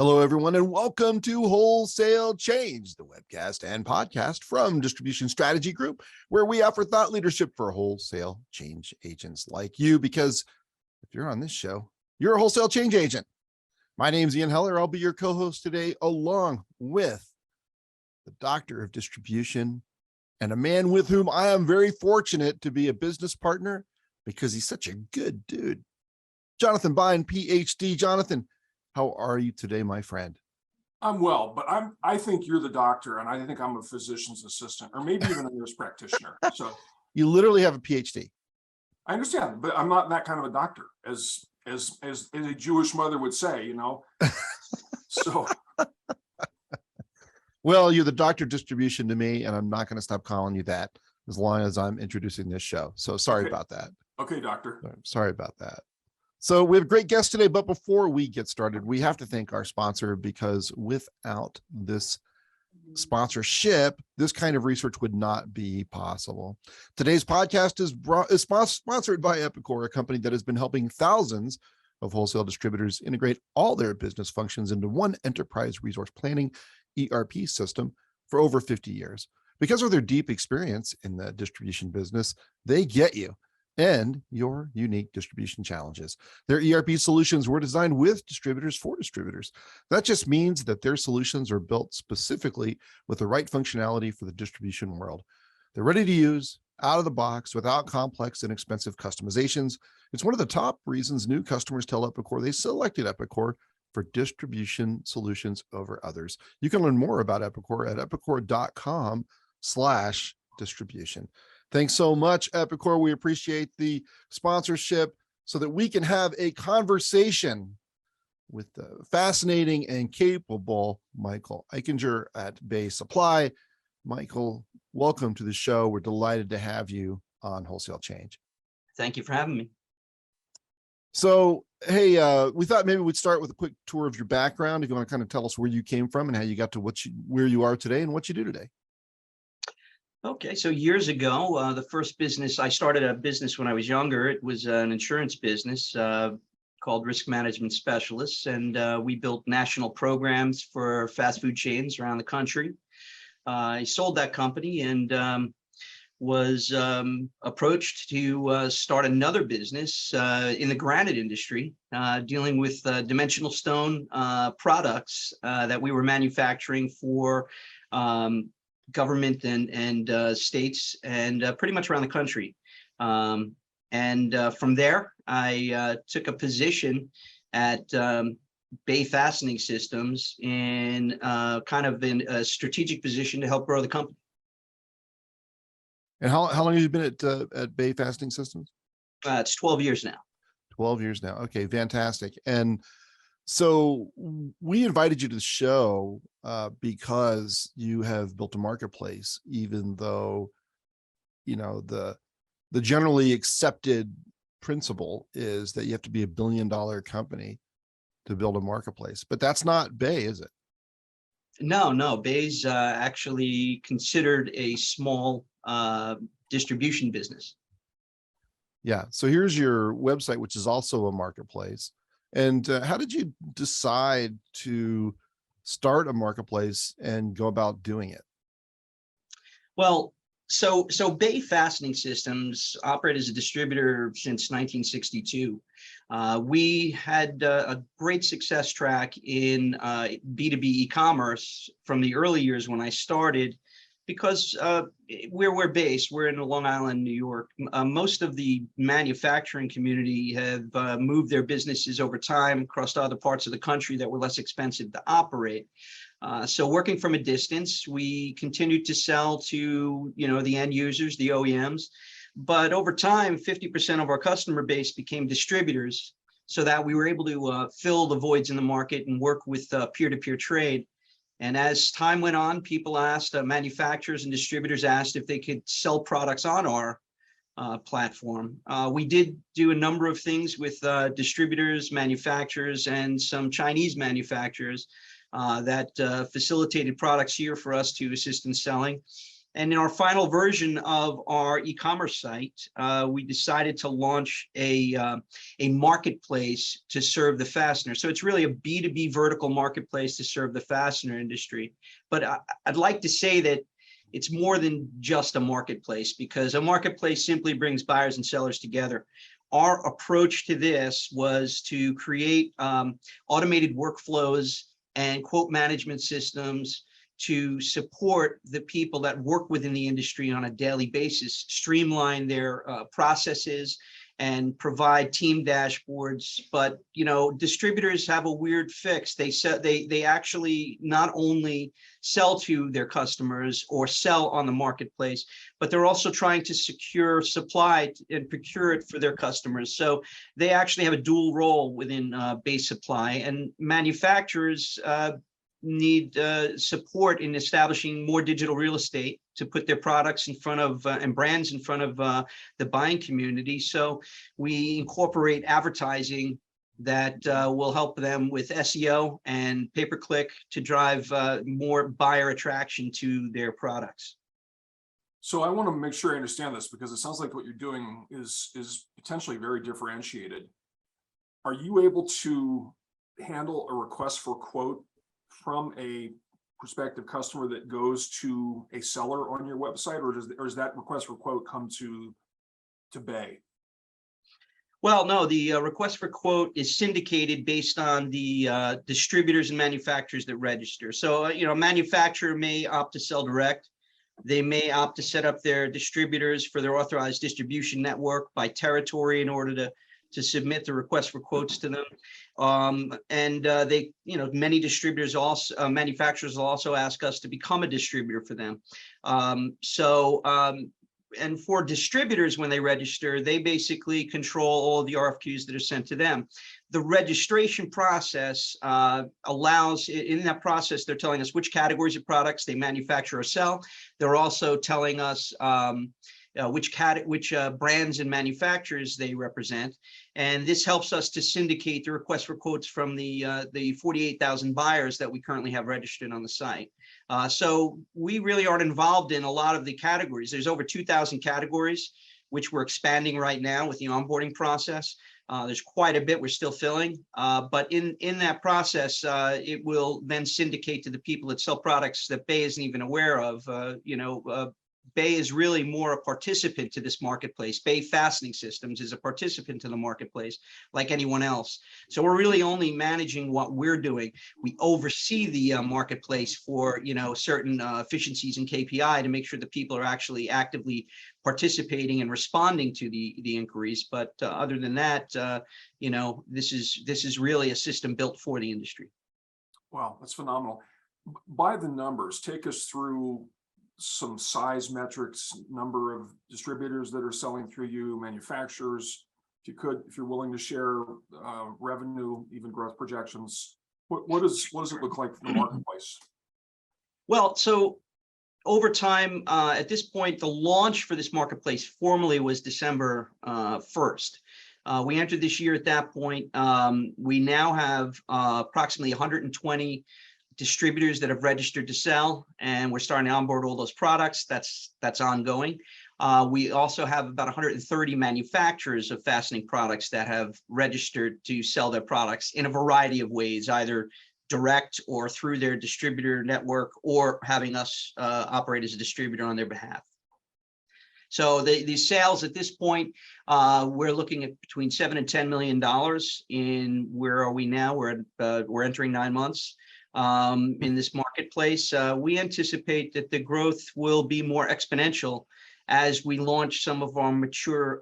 Hello, everyone, and welcome to Wholesale Change, the webcast and podcast from Distribution Strategy Group, where we offer thought leadership for wholesale change agents like you, because if you're on this show, you're a wholesale change agent. My name's Ian Heller. I'll be your co-host today, along with the Doctor of Distribution and a man with whom I am very fortunate to be a business partner because he's such a good dude, Jonathan Bine, PhD. Jonathan, how are you today, my friend? I'm well, but I think you're the doctor, and I think I'm a physician's assistant, or maybe even a nurse practitioner. So you literally have a PhD. I understand, but I'm not that kind of a doctor, as a Jewish mother would say, you know. So well, you're the doctor of distribution to me, and I'm not going to stop calling you that as long as I'm introducing this show. So sorry about that. Okay, doctor. Sorry about that. So we have a great guest today, but before we get started, we have to thank our sponsor, because without this sponsorship, this kind of research would not be possible. Today's podcast is sponsored by Epicor, a company that has been helping thousands of wholesale distributors integrate all their business functions into one enterprise resource planning ERP system for over 50 years. Because of their deep experience in the distribution business, they get you and your unique distribution challenges. Their ERP solutions were designed with distributors for distributors. That just means that their solutions are built specifically with the right functionality for the distribution world. They're ready to use, out of the box, without complex and expensive customizations. It's one of the top reasons new customers tell Epicor they selected Epicor for distribution solutions over others. You can learn more about Epicor at epicor.com/distribution. Thanks so much, Epicor. We appreciate the sponsorship so that we can have a conversation with the fascinating and capable Michael Eichinger at Bay Supply. Michael, welcome to the show. We're delighted to have you on Wholesale Change. Thank you for having me. So, hey, we thought maybe we'd start with a quick tour of your background. If you want to kind of tell us where you came from and how you got to where you are today and what you do today. Okay, so years ago, the first business, I started a business when I was younger. It was an insurance business called Risk Management Specialists, and we built national programs for fast food chains around the country. I sold that company and was approached to start another business in the granite industry, dealing with dimensional stone products that we were manufacturing for government and states and pretty much around the country. From there, I took a position at Bay Fastening Systems in kind of in a strategic position to help grow the company. And how long have you been at Bay Fastening Systems? It's 12 years now. 12 years now. Okay, fantastic. And so we invited you to the show because you have built a marketplace, even though, you know, the generally accepted principle is that you have to be $1 billion company to build a marketplace. But that's not Bay, is it? No. Bay's actually considered a small distribution business. Yeah. So here's your website, which is also a marketplace. And how did you decide to start a marketplace and go about doing it? Well, so Bay Fastening Systems operate as a distributor since 1962. We had a great success track in B2B e-commerce from the early years when I started, because where we're based, we're in Long Island, New York. Most of the manufacturing community have moved their businesses over time across to other parts of the country that were less expensive to operate. So working from a distance, we continued to sell to, the end users, the OEMs. But over time, 50% of our customer base became distributors, so that we were able to fill the voids in the market and work with peer-to-peer trade. And as time went on, people asked, manufacturers and distributors asked if they could sell products on our platform. We did do a number of things with distributors, manufacturers, and some Chinese manufacturers that facilitated products here for us to assist in selling. And in our final version of our e-commerce site, we decided to launch a marketplace to serve the fastener. So it's really a B2B vertical marketplace to serve the fastener industry. But I'd like to say that it's more than just a marketplace, because a marketplace simply brings buyers and sellers together. Our approach to this was to create automated workflows and quote management systems to support the people that work within the industry on a daily basis, streamline their processes, and provide team dashboards. But distributors have a weird fix. They actually not only sell to their customers or sell on the marketplace, but they're also trying to secure supply and procure it for their customers. So they actually have a dual role within base supply, and manufacturers need support in establishing more digital real estate to put their products in front of and brands in front of the buying community. So we incorporate advertising that will help them with SEO and pay-per-click to drive more buyer attraction to their products. So I want to make sure I understand this, because it sounds like what you're doing is potentially very differentiated. Are you able to handle a request for quote from a prospective customer that goes to a seller on your website, or does that request for quote come to Bay? Well, no, the request for quote is syndicated based on the distributors and manufacturers that register. So, a manufacturer may opt to sell direct. They may opt to set up their distributors for their authorized distribution network by territory in order to submit the request for quotes to them. Many distributors also, manufacturers will also ask us to become a distributor for them. And for distributors, when they register, they basically control all of the RFQs that are sent to them. The registration process allows, in that process, they're telling us which categories of products they manufacture or sell. They're also telling us which brands and manufacturers they represent. And this helps us to syndicate the request for quotes from the 48,000 buyers that we currently have registered on the site. So we really aren't involved in a lot of the categories. There's over 2,000 categories, which we're expanding right now with the onboarding process. There's quite a bit we're still filling, but in that process, it will then syndicate to the people that sell products that Bay isn't even aware of. Bay is really more a participant to this marketplace. Bay Fastening Systems is a participant to the marketplace like anyone else. So we're really only managing what we're doing. We oversee the marketplace for certain efficiencies and KPI to make sure that people are actually actively participating and responding to the inquiries. But other than that, this is really a system built for the industry. Wow, that's phenomenal. By the numbers, take us through some size metrics, number of distributors that are selling through you, manufacturers, if you're willing to share revenue, even growth projections. What does it look like for the marketplace? Well, so over time, at this point, the launch for this marketplace formally was December 1st. We entered this year at that point. We now have approximately 120 distributors that have registered to sell, and we're starting to onboard all those products. That's ongoing. We also have about 130 manufacturers of fastening products that have registered to sell their products in a variety of ways, either direct or through their distributor network, or having us operate as a distributor on their behalf. So the sales at this point, we're looking at between $7 and $10 million. In where are we now? We're entering 9 months. In this marketplace, we anticipate that the growth will be more exponential as we launch some of our mature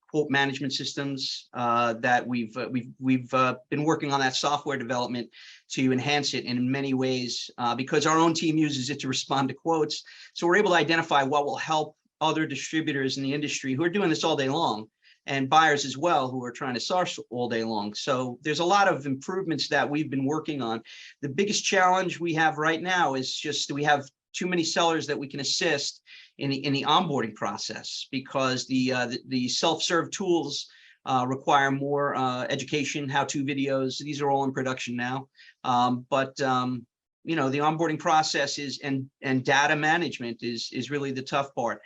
quote management systems that we've been working on that software development to enhance it in many ways, because our own team uses it to respond to quotes. So we're able to identify what will help other distributors in the industry who are doing this all day long, and buyers as well who are trying to source all day long. So there's a lot of improvements that we've been working on. The biggest challenge we have right now is just we have too many sellers that we can assist in the onboarding process, because the self-serve tools require more education, how-to videos. These are all in production now. the onboarding process is and data management is really the tough part.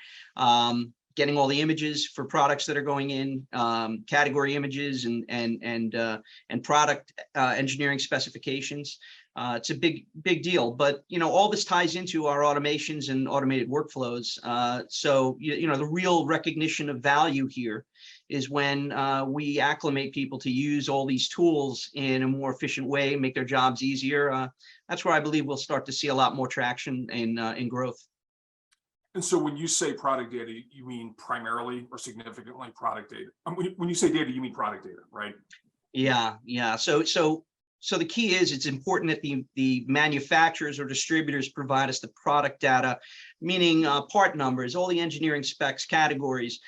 Getting all the images for products that are going in, category images and product engineering specifications. It's a big deal, but all this ties into our automations and automated workflows. So the real recognition of value here is when we acclimate people to use all these tools in a more efficient way, make their jobs easier. That's where I believe we'll start to see a lot more traction in growth. And so when you say product data, you mean primarily or significantly product data. When you say data, you mean product data, right? Yeah. So the key is it's important that the manufacturers or distributors provide us the product data, meaning part numbers, all the engineering specs, categories.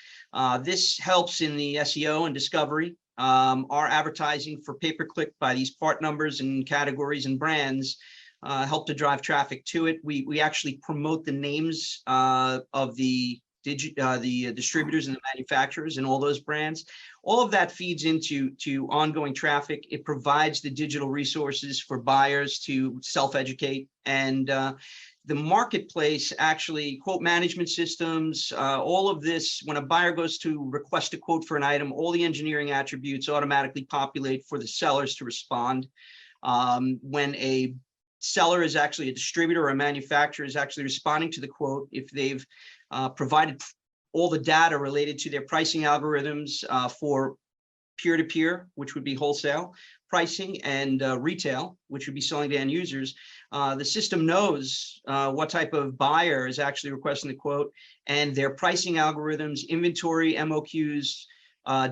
This helps in the SEO and discovery. Our advertising for pay-per-click by these part numbers and categories and brands help to drive traffic to it. We actually promote the names of the distributors and the manufacturers and all those brands. All of that feeds into ongoing traffic. It provides the digital resources for buyers to self-educate, and the marketplace actually, quote management systems, all of this, when a buyer goes to request a quote for an item, all the engineering attributes automatically populate for the sellers to respond. When a seller is actually a distributor or a manufacturer is actually responding to the quote, if they've provided all the data related to their pricing algorithms for peer-to-peer, which would be wholesale pricing, and retail, which would be selling to end users, the system knows what type of buyer is actually requesting the quote, and their pricing algorithms, inventory, MOQs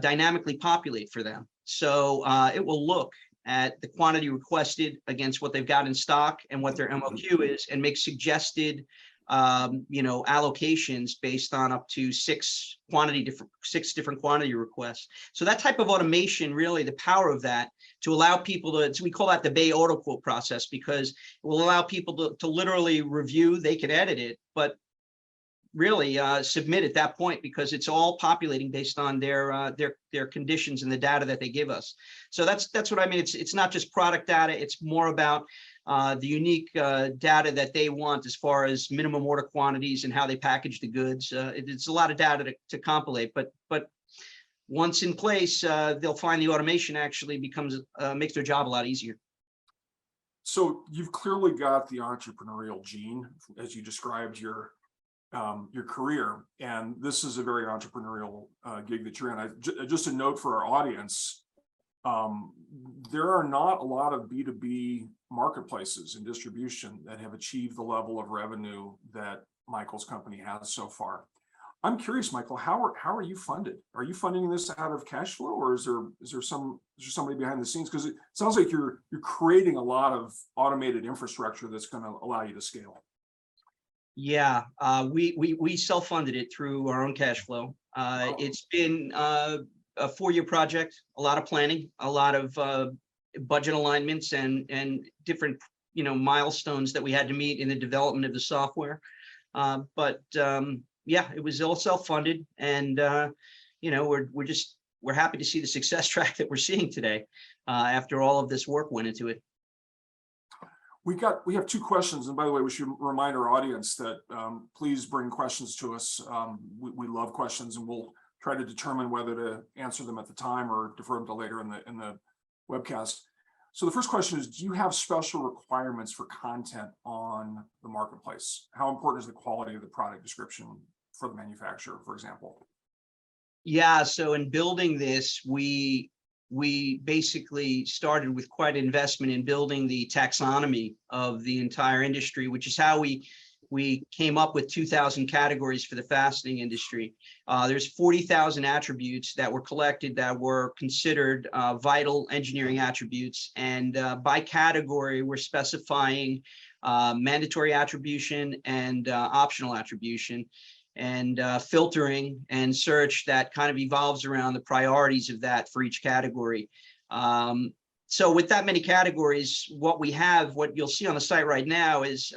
dynamically populate for them. So it will look at the quantity requested against what they've got in stock and what their MOQ is, and make suggested allocations based on up to six different quantity requests. So that type of automation, really the power of that, to allow people to, so we call that the Bay auto quote process, because it will allow people to literally review. They can edit it, but really submit at that point, because it's all populating based on their conditions and the data that they give us. So that's what I mean. It's not just product data. It's more about the unique data that they want as far as minimum order quantities and how they package the goods. It's a lot of data to compilate, but once in place, they'll find the automation actually makes their job a lot easier. So you've clearly got the entrepreneurial gene, as you described your career, and this is a very entrepreneurial gig that you're in. Just a note for our audience, there are not a lot of B2B marketplaces and distribution that have achieved the level of revenue that Michael's company has so far. I'm curious, Michael, how are you funded? Are you funding this out of cash flow, or is there somebody behind the scenes? Because it sounds like you're creating a lot of automated infrastructure that's going to allow you to scale. Yeah, we self-funded it through our own cash flow. It's been a 4-year project, a lot of planning, a lot of budget alignments, and different milestones that we had to meet in the development of the software. But yeah, it was all self-funded, and we're happy to see the success track that we're seeing today after all of this work went into it. We have 2 questions, and by the way, we should remind our audience that please bring questions to us. We love questions, and we'll try to determine whether to answer them at the time or defer them to later in the webcast. So the first question is, do you have special requirements for content on the marketplace? How important is the quality of the product description for the manufacturer, for example? Yeah, so in building this, we basically started with quite an investment in building the taxonomy of the entire industry, which is how we came up with 2,000 categories for the fastening industry. There's 40,000 attributes that were collected that were considered vital engineering attributes, and by category we're specifying mandatory attribution and optional attribution, and filtering and search that kind of evolves around the priorities of that for each category. So with that many categories, what you'll see on the site right now is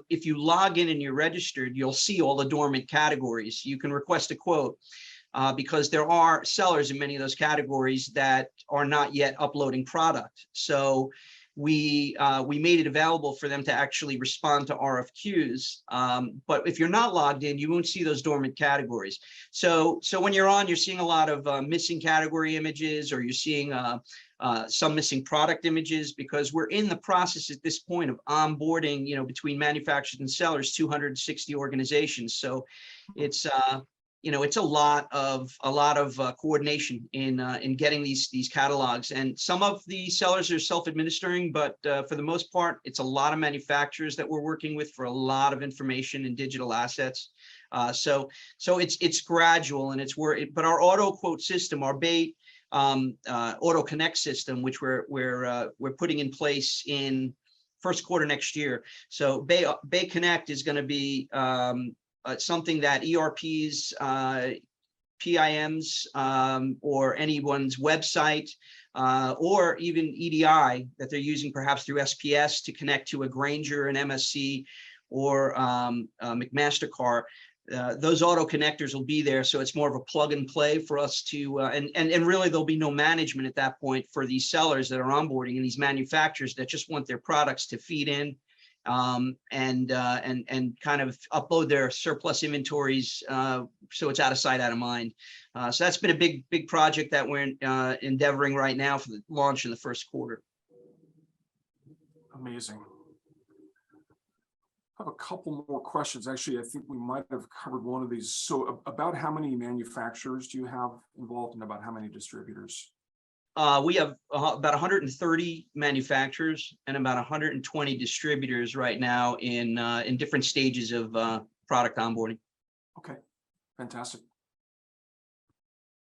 if you log in and you're registered, you'll see all the dormant categories. You can request a quote because there are sellers in many of those categories that are not yet uploading product. So we made it available for them to actually respond to RFQs. But if you're not logged in, you won't see those dormant categories. So when you're on, you're seeing a lot of missing category images, or you're seeing some missing product images, because we're in the process at this point of onboarding, between manufacturers and sellers, 260 organizations. So it's it's a lot of coordination in getting these catalogs. And some of the sellers are self-administering, but for the most part, it's a lot of manufacturers that we're working with for a lot of information and digital assets. So it's gradual, and but our auto quote system, our Bay Auto Connect system, which we're putting in place in first quarter next year. So Bay Connect is going to be something that ERPs, PIMs, or anyone's website, or even EDI that they're using perhaps through SPS to connect to a Grainger, an MSC, or McMaster-Carr. Those auto connectors will be there, so it's more of a plug and play for us to, and really there'll be no management at that point for these sellers that are onboarding, and these manufacturers that just want their products to feed in, and kind of upload their surplus inventories, so it's out of sight, out of mind. So that's been a big project that we're endeavoring right now for the launch in the first quarter. Amazing. I have a couple more questions. Actually, I think we might have covered one of these. So about how many manufacturers do you have involved, and about how many distributors? We have about 130 manufacturers and about 120 distributors right now in different stages of product onboarding. Okay, fantastic.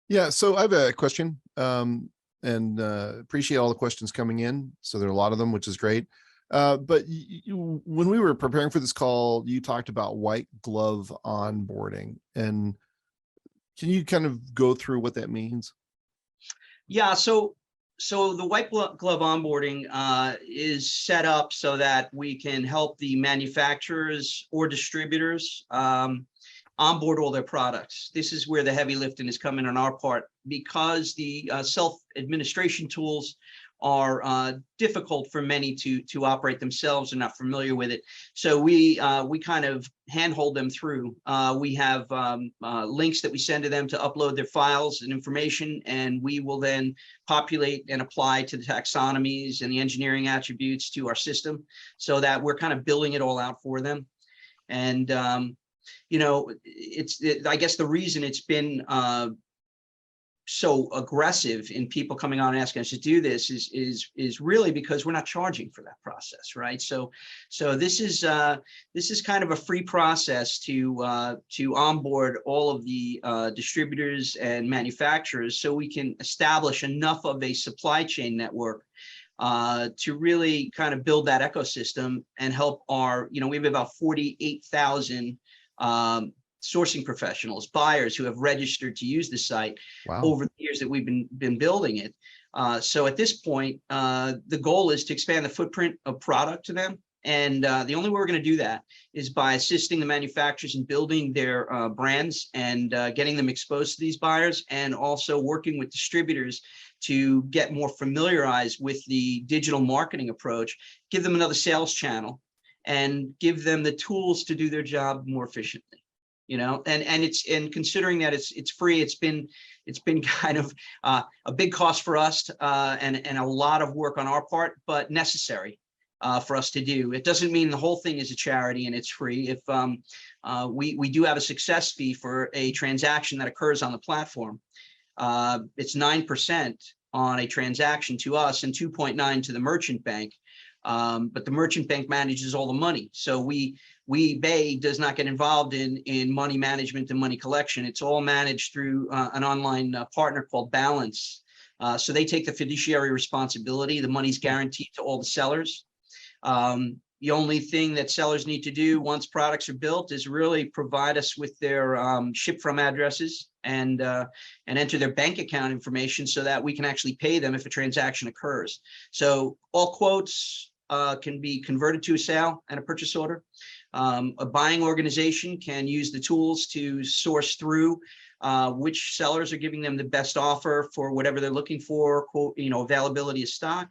Yeah, so I have a question, and appreciate all the questions coming in. So there are a lot of them, which is great. But when we were preparing for this call, you talked about white glove onboarding, and can you kind of go through what that means? Yeah, so the white glove onboarding is set up so that we can help the manufacturers or distributors onboard all their products. This is where the heavy lifting is coming on our part, because the self-administration tools are difficult for many to operate themselves and not familiar with it. So we kind of handhold them through. We have links that we send to them to upload their files and information, and we will then populate and apply to the taxonomies and the engineering attributes to our system, so that we're kind of building it all out for them. And I guess the reason it's been so aggressive in people coming on and asking us to do this is really because we're not charging for that process, right? So this is kind of a free process to onboard all of the distributors and manufacturers, so we can establish enough of a supply chain network to really kind of build that ecosystem and help our, we have about 48,000 sourcing professionals, buyers who have registered to use the site. Wow. Over the years that we've been building it. So at this point, the goal is to expand the footprint of product to them. And the only way we're going to do that is by assisting the manufacturers in building their brands and getting them exposed to these buyers, and also working with distributors to get more familiarized with the digital marketing approach, give them another sales channel, and give them the tools to do their job more efficiently. And considering that it's free, it's been kind of a big cost for us, and a lot of work on our part, but necessary for us to do. It doesn't mean the whole thing is a charity and it's free. If we do have a success fee for a transaction that occurs on the platform, it's 9% on a transaction to us and 2.9 to the merchant bank. But the merchant bank manages all the money. So Bay does not get involved in money management and money collection. It's all managed through an online partner called Balance. So they take the fiduciary responsibility. The money's guaranteed to all the sellers. The only thing that sellers need to do once products are built is really provide us with their ship from addresses and enter their bank account information, so that we can actually pay them if a transaction occurs. So all quotes can be converted to a sale and a purchase order. A buying organization can use the tools to source through which sellers are giving them the best offer for whatever they're looking for, quote, availability of stock.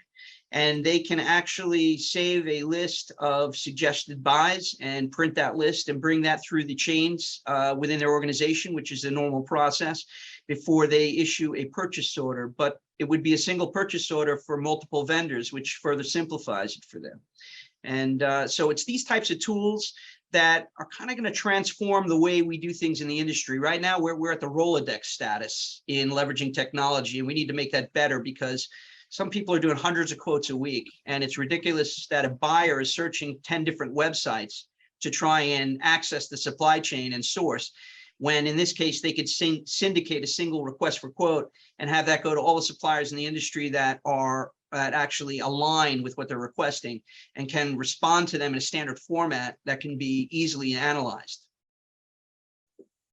and they can actually save a list of suggested buys and print that list and bring that through the chains within their organization, which is the normal process, before they issue a purchase order. But it would be a single purchase order for multiple vendors, which further simplifies it for them. And so it's these types of tools that are kind of going to transform the way we do things in the industry. Right now, we're at the Rolodex status in leveraging technology, and we need to make that better, because some people are doing hundreds of quotes a week, and it's ridiculous that a buyer is searching 10 different websites to try and access the supply chain and source, when in this case, they could syndicate a single request for quote and have that go to all the suppliers in the industry that actually align with what they're requesting, and can respond to them in a standard format that can be easily analyzed.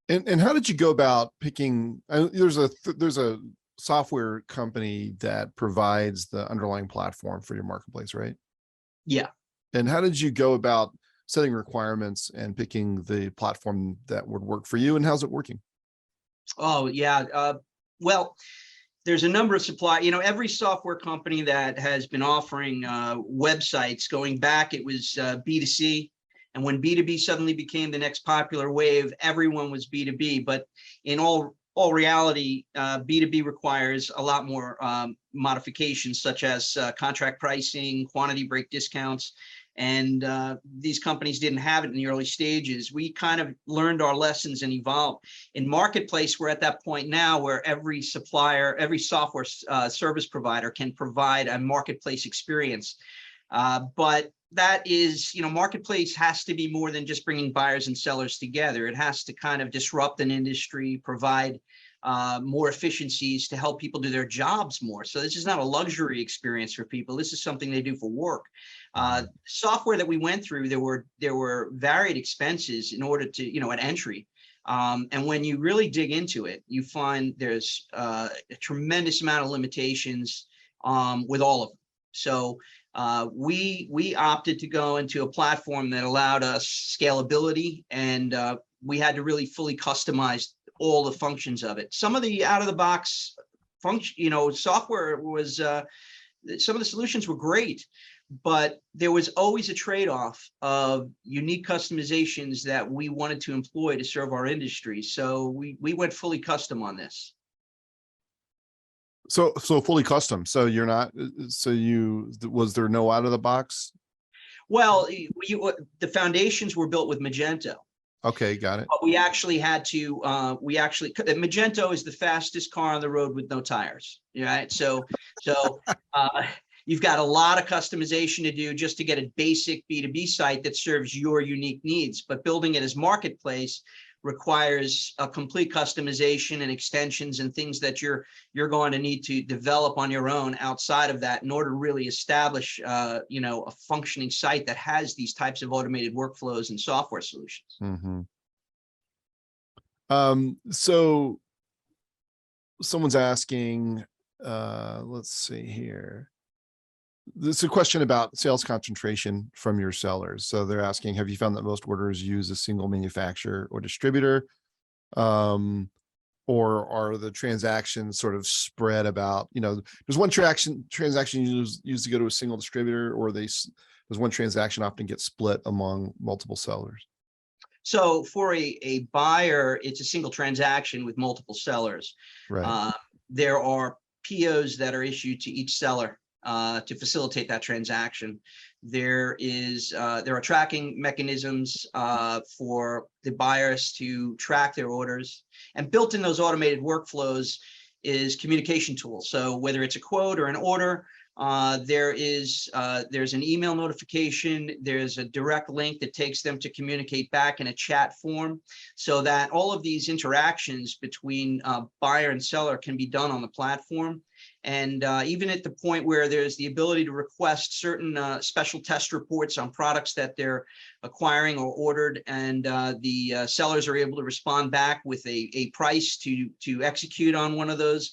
And how did you go about picking? There's a software company that provides the underlying platform for your marketplace, right? Yeah. And how did you go about setting requirements and picking the platform that would work for you, and how's it working? Oh, yeah. Well, there's a number of every software company that has been offering websites going back, it was B2C. And when B2B suddenly became the next popular wave, everyone was B2B. But in all reality, B2B requires a lot more modifications, such as contract pricing, quantity break discounts. And these companies didn't have it in the early stages. We kind of learned our lessons and evolved. In marketplace, we're at that point now where every supplier, every software service provider can provide a marketplace experience. But that is, marketplace has to be more than just bringing buyers and sellers together. It has to kind of disrupt an industry, provide more efficiencies to help people do their jobs more. So this is not a luxury experience for people. This is something they do for work. Software that we went through, there were varied expenses in order to, at entry. And when you really dig into it, you find there's a tremendous amount of limitations with all of them. So we opted to go into a platform that allowed us scalability, and we had to really fully customize all the functions of it. Some of the out-of-the-box function, software was, some of the solutions were great, but there was always a trade-off of unique customizations that we wanted to employ to serve our industry. So we went fully custom on this. So fully custom. So you're not, was there no out of the box? Well, the foundations were built with Magento. Okay, got it. But we actually had to, Magento is the fastest car on the road with no tires, right? So you've got a lot of customization to do just to get a basic B2B site that serves your unique needs. But building it as marketplace requires a complete customization and extensions and things that you're going to need to develop on your own outside of that in order to really establish a functioning site that has these types of automated workflows and software solutions. Mm-hmm. So someone's asking, let's see here. This is a question about sales concentration from your sellers. So they're asking, have you found that most orders use a single manufacturer or distributor? Or are the transactions sort of spread about, does one transaction used to go to a single distributor, or does one transaction often get split among multiple sellers? So for a buyer, it's a single transaction with multiple sellers. Right. There are POs that are issued to each seller to facilitate that transaction. There are tracking mechanisms for the buyers to track their orders, and built in those automated workflows is communication tools. So whether it's a quote or an order, there's an email notification, there's a direct link that takes them to communicate back in a chat form, so that all of these interactions between buyer and seller can be done on the platform. And even at the point where there's the ability to request certain special test reports on products that they're acquiring or ordered, and the sellers are able to respond back with a price to execute on one of those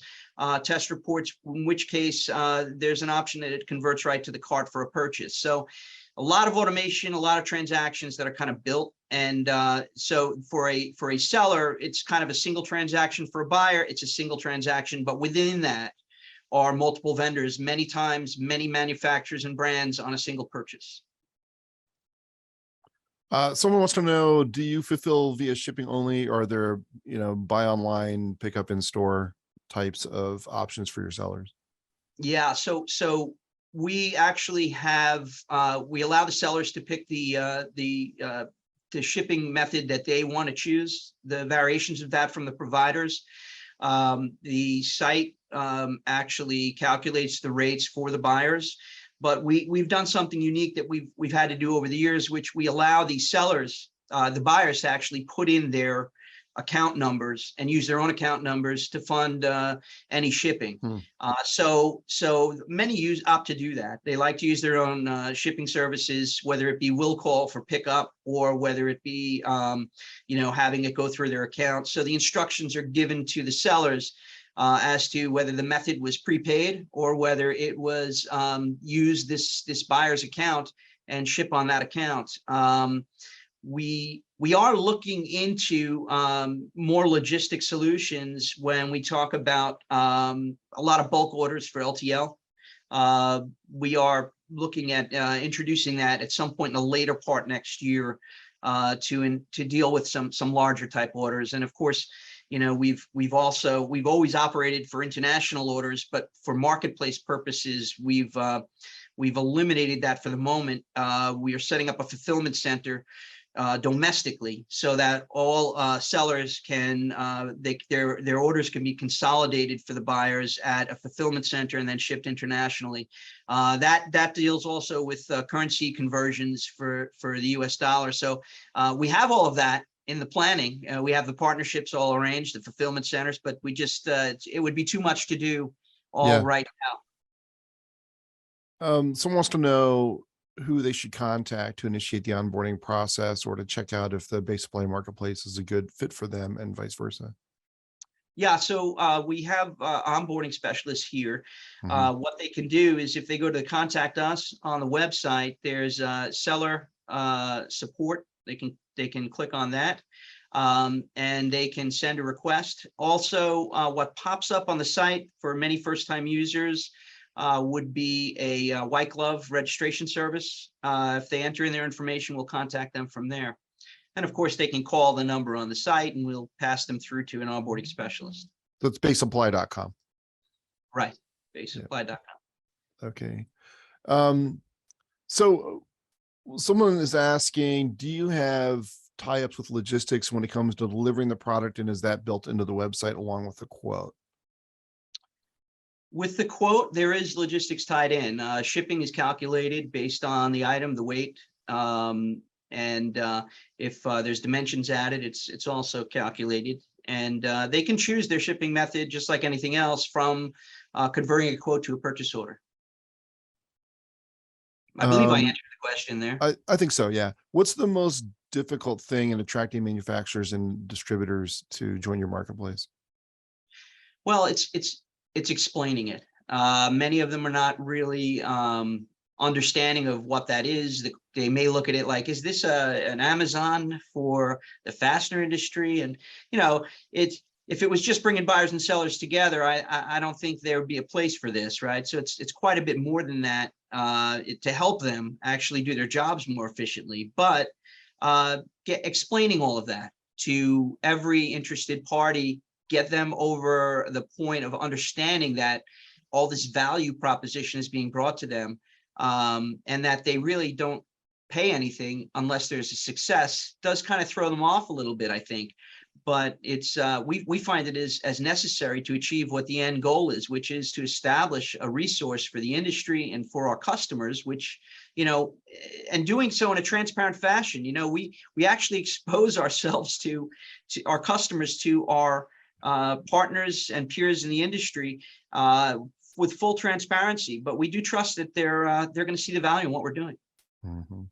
test reports, in which case there's an option that it converts right to the cart for a purchase. So a lot of automation, a lot of transactions that are kind of built. And so for a seller, it's kind of a single transaction. For a buyer, it's a single transaction. But within that, are multiple vendors, many times, many manufacturers and brands on a single purchase. Someone wants to know, do you fulfill via shipping only, or are there, buy online, pick up in store types of options for your sellers? Yeah, so we actually have, we allow the sellers to pick the shipping method that they want to choose, the variations of that from the providers. The site actually calculates the rates for the buyers, but we've done something unique that we've had to do over the years, which we allow the sellers, the buyers, to actually put in their account numbers and use their own account numbers to fund any shipping. So many opt to do that. They like to use their own shipping services, whether it be will call for pickup or whether it be having it go through their account. So the instructions are given to the sellers as to whether the method was prepaid or whether it was use this buyer's account and ship on that account. We are looking into more logistic solutions when we talk about a lot of bulk orders for LTL. We are looking at introducing that at some point in the later part next year to deal with some larger type orders. And of course, we've always operated for international orders, but for marketplace purposes, we've eliminated that for the moment. We are setting up a fulfillment center domestically, so that all sellers can their orders can be consolidated for the buyers at a fulfillment center and then shipped internationally. That deals also with currency conversions for the US dollar. So we have all of that in the planning. We have the partnerships all arranged, the fulfillment centers, but we just it would be too much to do all right now. Someone wants to know who they should contact to initiate the onboarding process or to check out if the base supply marketplace is a good fit for them and vice versa. Yeah, so we have onboarding specialists here. What they can do is, if they go to contact us on the website, there's seller support. They can click on that and they can send a request. Also, what pops up on the site for many first-time users would be a white glove registration service. If they enter in their information, we'll contact them from there. And of course, they can call the number on the site and we'll pass them through to an onboarding specialist. So it's basesupply.com. Right, basesupply.com. Okay. So someone is asking, do you have tie-ups with logistics when it comes to delivering the product, and is that built into the website along with the quote? With the quote, there is logistics tied in. Shipping is calculated based on the item, the weight, and if there's dimensions added, it's also calculated. And they can choose their shipping method just like anything else, from converting a quote to a purchase order. I believe I answered the question there. I think so, yeah. What's the most difficult thing in attracting manufacturers and distributors to join your marketplace? Well, it's explaining it. Many of them are not really understanding of what that is. They may look at it like, is this an Amazon for the fastener industry? And if it was just bringing buyers and sellers together, I don't think there would be a place for this, right? So it's quite a bit more than that to help them actually do their jobs more efficiently. But explaining all of that to every interested party, get them over the point of understanding that all this value proposition is being brought to them, and that they really don't pay anything unless there's a success, does kind of throw them off a little bit, I think. But it's we find it is as necessary to achieve what the end goal is, which is to establish a resource for the industry and for our customers, which, and doing so in a transparent fashion. We actually expose ourselves to our customers, to our partners and peers in the industry with full transparency, but we do trust that they're going to see the value in what we're doing. Mm-hmm.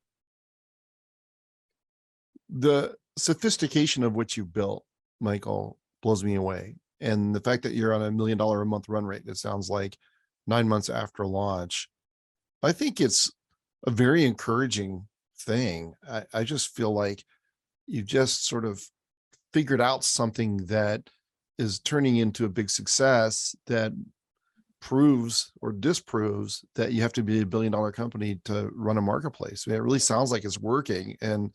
The sophistication of what you built, Michael, blows me away. And the fact that you're on $1 million a month run rate, it sounds like 9 months after launch, I think it's a very encouraging thing. I just feel like you just sort of figured out something that is turning into a big success that proves or disproves that you have to be a $1 billion company to run a marketplace. I mean, it really sounds like it's working. And,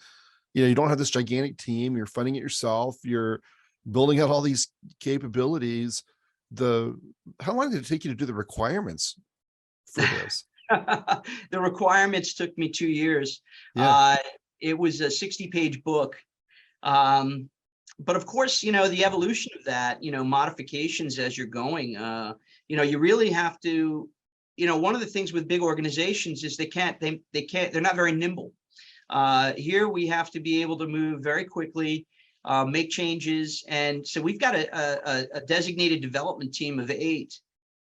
you don't have this gigantic team, you're funding it yourself, you're building out all these capabilities. How long did it take you to do the requirements for this? The requirements took me 2 years. Yeah. It was a 60-page book. But of course, the evolution of that, modifications as you're going, you really have to, one of the things with big organizations is they're not very nimble. Here we have to be able to move very quickly, make changes. And so we've got a designated development team of 8,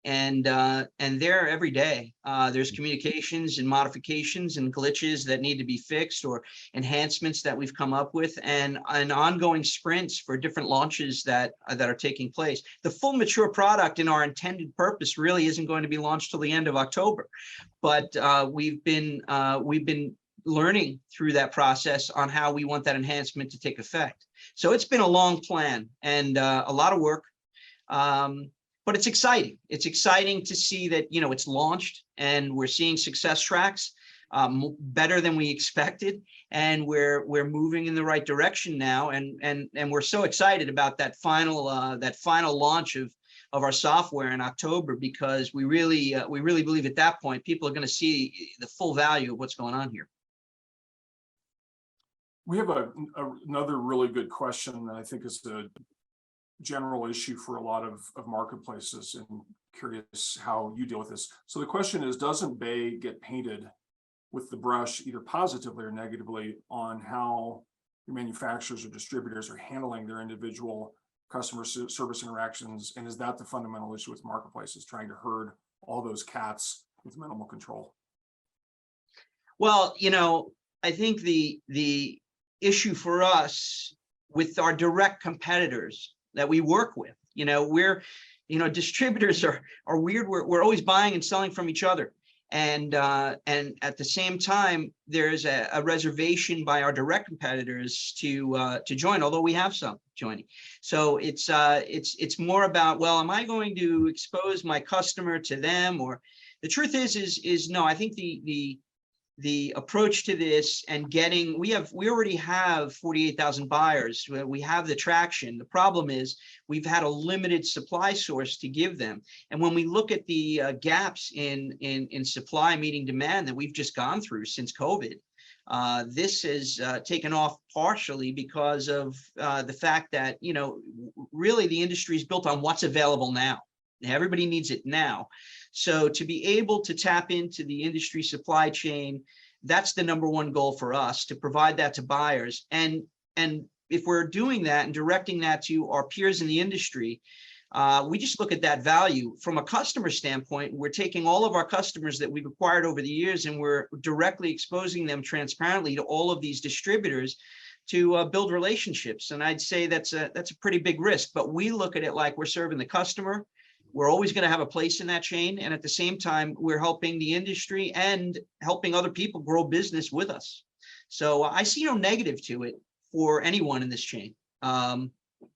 and there every day there's communications and modifications and glitches that need to be fixed, or enhancements that we've come up with, and ongoing sprints for different launches that are taking place. The full mature product in our intended purpose really isn't going to be launched till the end of October, but we've been learning through that process on how we want that enhancement to take effect. So it's been a long plan and a lot of work. But it's exciting. It's exciting to see that, it's launched and we're seeing success tracks better than we expected. And we're moving in the right direction now. And we're so excited about that final launch of our software in October, because we really believe at that point, people are going to see the full value of what's going on here. We have another really good question that I think is a general issue for a lot of marketplaces, and curious how you deal with this. So the question is, doesn't Bay get painted with the brush either positively or negatively on how your manufacturers or distributors are handling their individual customer service interactions? And is that the fundamental issue with marketplaces, trying to herd all those cats with minimal control? Well, I think the issue for us with our direct competitors that we work with, distributors are weird. We're always buying and selling from each other. And at the same time, there's a reservation by our direct competitors to join, although we have some joining. So it's more about, well, am I going to expose my customer to them? Or the truth is no. I think the approach to this and we already have 48,000 buyers. We have the traction. The problem is we've had a limited supply source to give them. And when we look at the gaps in supply meeting demand that we've just gone through since COVID, this has taken off partially because of the fact that, really the industry is built on what's available now. Everybody needs it now. So to be able to tap into the industry supply chain, that's the number one goal for us, to provide that to buyers. And if we're doing that and directing that to our peers in the industry, we just look at that value. From a customer standpoint, we're taking all of our customers that we've acquired over the years, and we're directly exposing them transparently to all of these distributors to build relationships. And I'd say that's a pretty big risk, but we look at it like we're serving the customer. We're always going to have a place in that chain. And at the same time, we're helping the industry and helping other people grow business with us. So I see no negative to it for anyone in this chain. And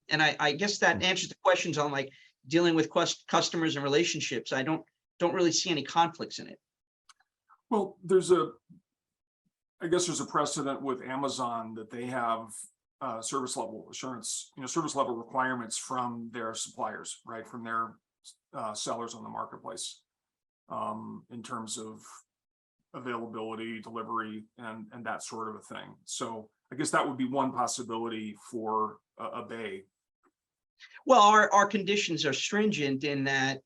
I guess that answers the questions on like dealing with customers and relationships. I don't really see any conflicts in it. Well, I guess there's a precedent with Amazon that they have service level assurance, service level requirements from their suppliers, right? From their sellers on the marketplace, in terms of availability, delivery, and that sort of a thing. So I guess that would be one possibility for a Bay. Well, our conditions are stringent in that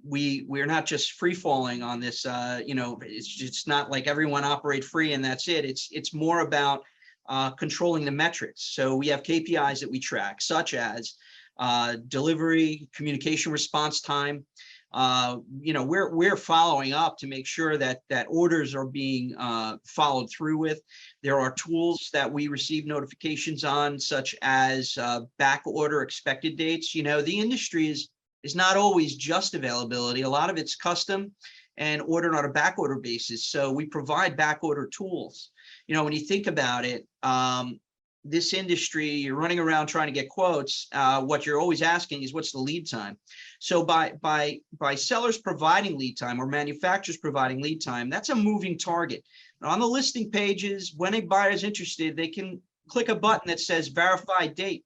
we're not just free falling on this. It's not like everyone operate free and that's it. It's more about controlling the metrics. So we have KPIs that we track, such as delivery, communication response time. We're following up to make sure that orders are being followed through with. There are tools that we receive notifications on, such as back order expected dates. The industry is not always just availability. A lot of it's custom and ordered on a back order basis. So we provide back order tools. When you think about it, this industry, you're running around trying to get quotes. What you're always asking is what's the lead time? So by sellers providing lead time or manufacturers providing lead time, that's a moving target. Now, on the listing pages, when a buyer is interested, they can click a button that says verify date.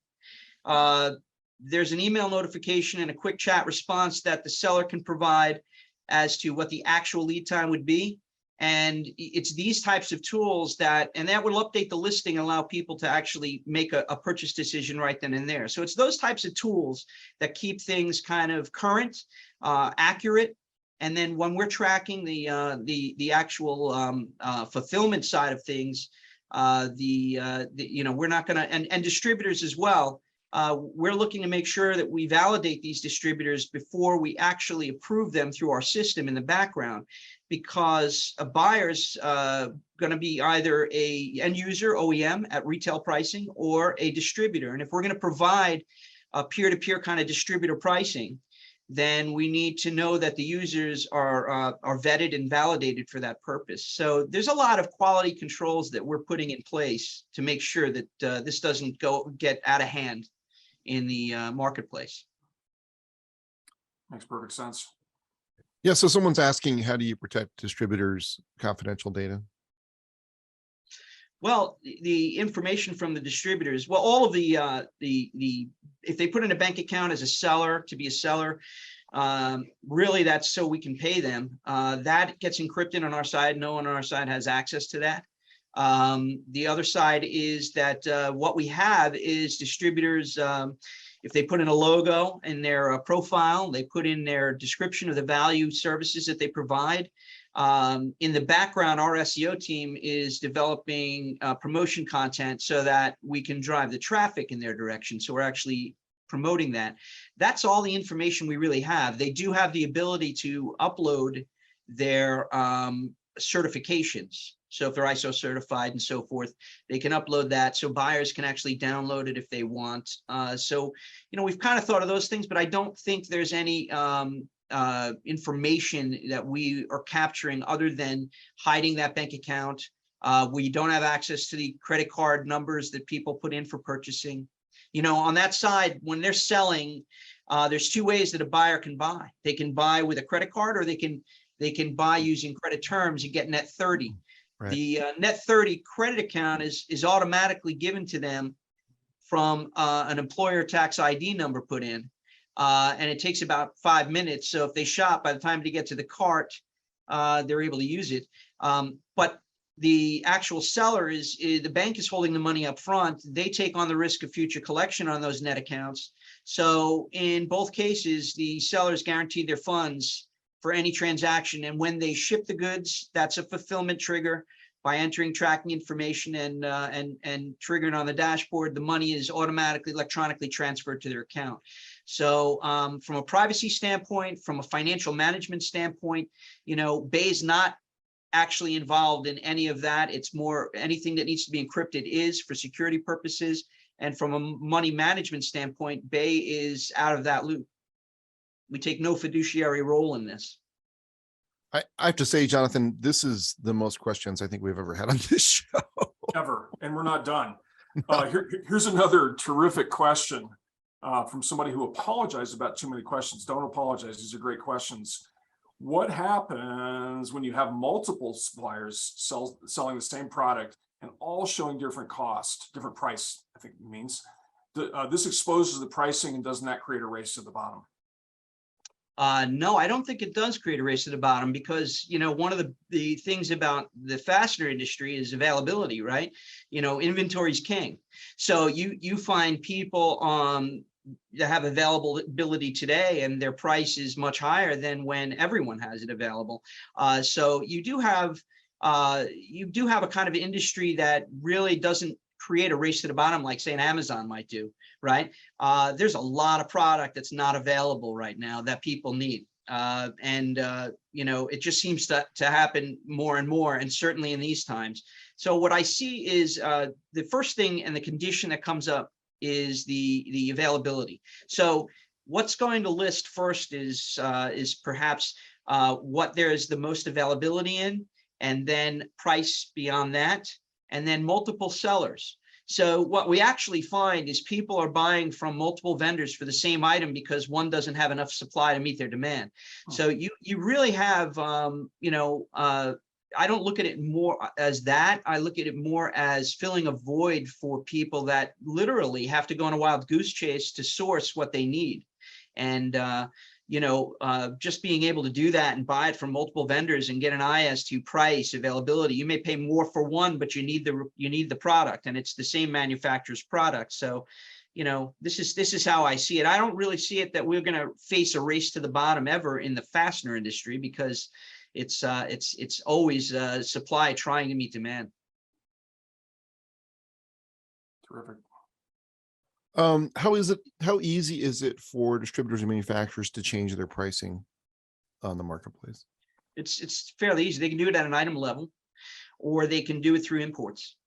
There's an email notification and a quick chat response that the seller can provide as to what the actual lead time would be. And it's these types of tools that will update the listing and allow people to actually make a purchase decision right then and there. So it's those types of tools that keep things kind of current, accurate. And then when we're tracking the actual fulfillment side of things, we're not going to, and distributors as well. We're looking to make sure that we validate these distributors before we actually approve them through our system in the background, because a buyer's going to be either a end user OEM at retail pricing or a distributor. And if we're going to provide a peer-to-peer kind of distributor pricing, then we need to know that the users are vetted and validated for that purpose. So there's a lot of quality controls that we're putting in place to make sure that this doesn't get out of hand in the marketplace. Makes perfect sense. Yeah. So someone's asking, how do you protect distributors' confidential data? Well, the information from the distributors, well, all of the if they put in a bank account as a seller, to be a seller, really that's so we can pay them. That gets encrypted on our side. No one on our side has access to that. The other side is that what we have is distributors, if they put in a logo in their profile, they put in their description of the value services that they provide. In the background, our SEO team is developing promotion content so that we can drive the traffic in their direction. So we're actually promoting that. That's all the information we really have. They do have the ability to upload their certifications. So if they're ISO certified and so forth, they can upload that so buyers can actually download it if they want. So, we've kind of thought of those things, but I don't think there's any information that we are capturing other than hiding that bank account. We don't have access to the credit card numbers that people put in for purchasing. On that side, when they're selling, there's two ways that a buyer can buy. They can buy with a credit card, or they can buy using credit terms and get net 30. Right. The net 30 credit account is automatically given to them from an employer tax ID number put in. And it takes about 5 minutes. So if they shop, by the time they get to the cart, they're able to use it. But the actual seller is the bank is holding the money up front. They take on the risk of future collection on those net accounts. So in both cases, the sellers guaranteed their funds for any transaction. And when they ship the goods, that's a fulfillment trigger. By entering tracking information and triggering on the dashboard, the money is automatically electronically transferred to their account. So from a privacy standpoint, from a financial management standpoint, Bay is not actually involved in any of that. It's more anything that needs to be encrypted is for security purposes. And from a money management standpoint, Bay is out of that loop. We take no fiduciary role in this. I have to say, Jonathan, this is the most questions I think we've ever had on this show. Ever. And we're not done. Here's another terrific question from somebody who apologized about too many questions. Don't apologize. These are great questions. What happens when you have multiple suppliers selling the same product and all showing different cost, different price, I think it means? This exposes the pricing, and doesn't that create a race to the bottom? No, I don't think it does create a race to the bottom, because, one of the things about the fastener industry is availability, right? Inventory is king. So you find people that have availability today, and their price is much higher than when everyone has it available. So you do have a kind of industry that really doesn't create a race to the bottom like, say, an Amazon might do, right? There's a lot of product that's not available right now that people need. It just seems to happen more and more, and certainly in these times. So what I see is the first thing and the condition that comes up is the availability. So what's going to list first is perhaps what there is the most availability in, and then price beyond that, and then multiple sellers. So what we actually find is people are buying from multiple vendors for the same item because one doesn't have enough supply to meet their demand. So you really have, I don't look at it more as that. I look at it more as filling a void for people that literally have to go on a wild goose chase to source what they need. And, just being able to do that and buy it from multiple vendors and get an eye as to price, availability. You may pay more for one, but you need the product, and it's the same manufacturer's product. So, this is how I see it. I don't really see it that we're going to face a race to the bottom ever in the fastener industry, because it's always supply trying to meet demand. Terrific. How easy is it for distributors and manufacturers to change their pricing on the marketplace? It's fairly easy. They can do it at an item level, or they can do it through imports.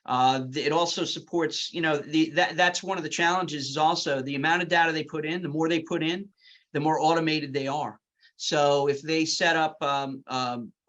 It also supports, that's one of the challenges, is also the amount of data they put in. The more they put in, the more automated they are. So if they set up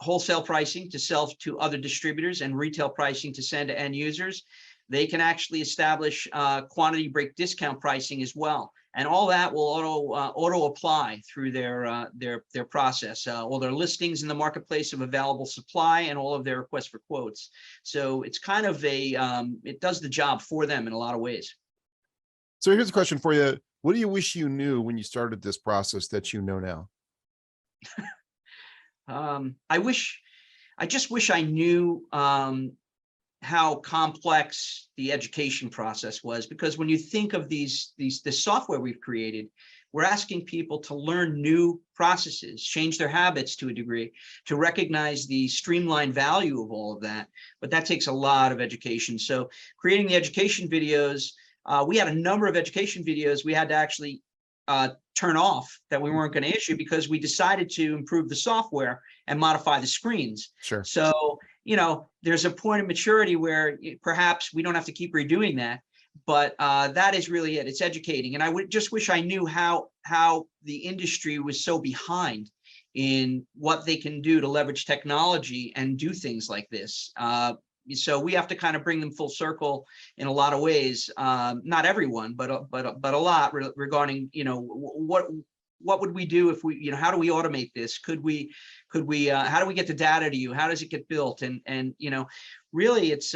wholesale pricing to sell to other distributors and retail pricing to send to end users, they can actually establish quantity break discount pricing as well. And all that will auto apply through their process, all their listings in the marketplace of available supply and all of their requests for quotes. So it's kind of it does the job for them in a lot of ways. So here's a question for you. What do you wish you knew when you started this process that you know now? I just wish I knew how complex the education process was, because when you think of the software we've created, we're asking people to learn new processes, change their habits to a degree, to recognize the streamlined value of all of that. But that takes a lot of education. So creating the education videos, we had a number of education videos we had to actually turn off that we weren't going to issue, because we decided to improve the software and modify the screens. Sure. So, there's a point of maturity where perhaps we don't have to keep redoing that, but that is really it. It's educating. And I would just wish I knew how the industry was so behind in what they can do to leverage technology and do things like this. So we have to kind of bring them full circle in a lot of ways. Not everyone, but a lot regarding, what would we do if we, how do we automate this? Could we, how do we get the data to you? How does it get built? And really it's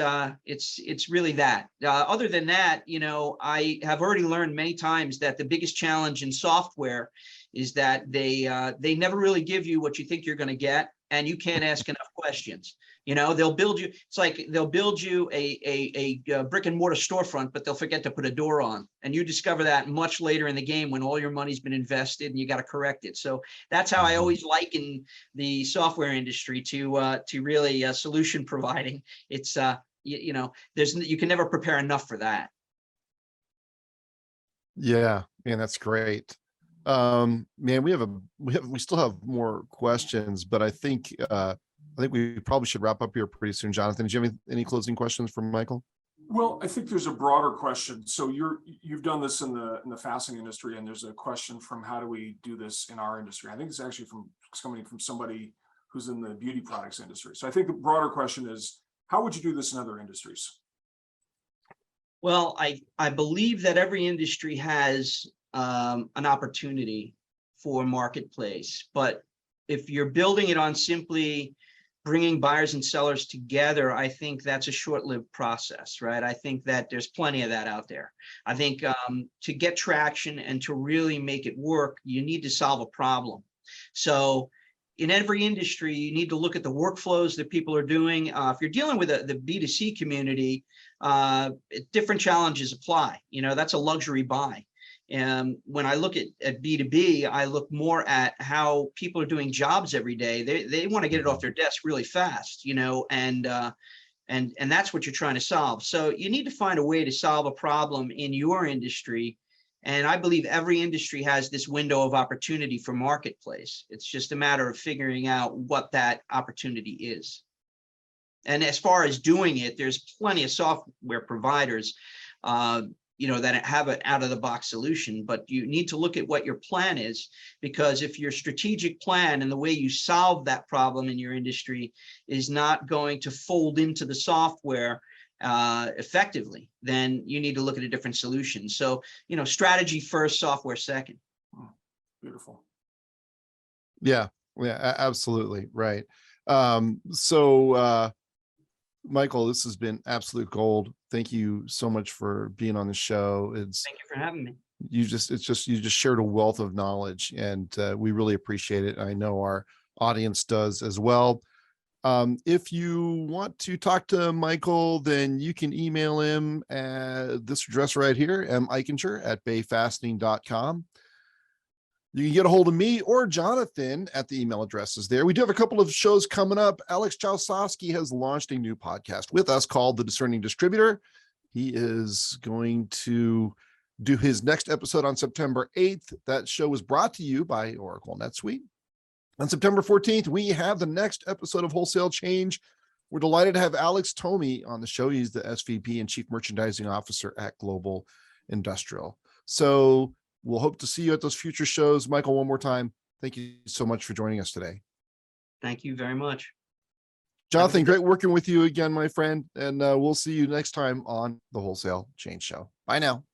really that. Other than that, I have already learned many times that the biggest challenge in software is that they never really give you what you think you're going to get, and you can't ask enough questions. They'll build you, it's like they'll build you a brick and mortar storefront, but they'll forget to put a door on. And you discover that much later in the game when all your money's been invested and you got to correct it. So that's how I always liken the software industry to really solution providing. It's, you can never prepare enough for that. Yeah, man, that's great. Man, we still have more questions, but I think we probably should wrap up here pretty soon. Jonathan, do you have any closing questions for Michael? Well, I think there's a broader question. So you've done this in the fastening industry, and there's a question from how do we do this in our industry? I think it's actually from somebody who's in the beauty products industry. So I think the broader question is, how would you do this in other industries? Well, I believe that every industry has an opportunity for marketplace, but if you're building it on simply bringing buyers and sellers together, I think that's a short-lived process, right? I think that there's plenty of that out there. I think to get traction and to really make it work, you need to solve a problem. So in every industry, you need to look at the workflows that people are doing. If you're dealing with the B2C community, different challenges apply. That's a luxury buy. And when I look at B2B, I look more at how people are doing jobs every day. They want to get it off their desk really fast, and that's what you're trying to solve. So you need to find a way to solve a problem in your industry. And I believe every industry has this window of opportunity for marketplace. It's just a matter of figuring out what that opportunity is. And as far as doing it, there's plenty of software providers that have an out-of-the-box solution, but you need to look at what your plan is, because if your strategic plan and the way you solve that problem in your industry is not going to fold into the software, effectively, then you need to look at a different solution. So, strategy first, software second. Beautiful. Yeah, absolutely. Right. Michael, this has been absolute gold. Thank you so much for being on the show. Thank you for having me. You just shared a wealth of knowledge, and we really appreciate it. I know our audience does as well. If you want to talk to Michael, then you can email him at this address right here, meichinger@bayfastening.com. You can get a hold of me or Jonathan at the email addresses there. We do have a couple of shows coming up. Alex Chowsowski has launched a new podcast with us called The Discerning Distributor. He is going to do his next episode on September 8th. That show was brought to you by Oracle NetSuite. On September 14th, we have the next episode of Wholesale Change. We're delighted to have Alex Tomey on the show. He's the SVP and Chief Merchandising Officer at Global Industrial. So we'll hope to see you at those future shows. Michael, one more time, thank you so much for joining us today. Thank you very much. Jonathan, great working with you again, my friend. And we'll see you next time on the Wholesale Change Show. Bye now.